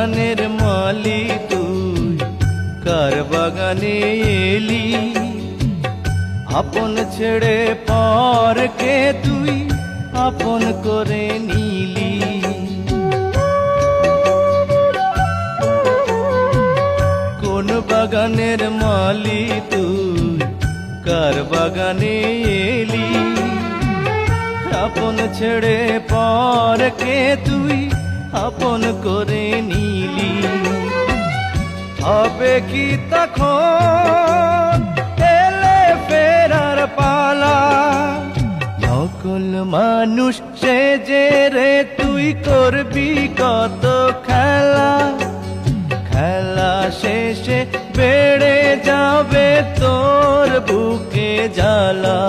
বাগানের মালি তুই কার বাগানে এলি আপন ছেড়ে পরকে তুই আপন করে নিলি কোন বাগানের মালি তুই কার বাগানে এলি আপন ছেড়ে পরকে তুই আপন করে নিলি হবে কি তখন এলে ফেরার পালা নকল মানুষ সেজে রে তুই করবি কত খেলা খেলা শেষে বেড়ে যাবে তোর বুকে জ্বালা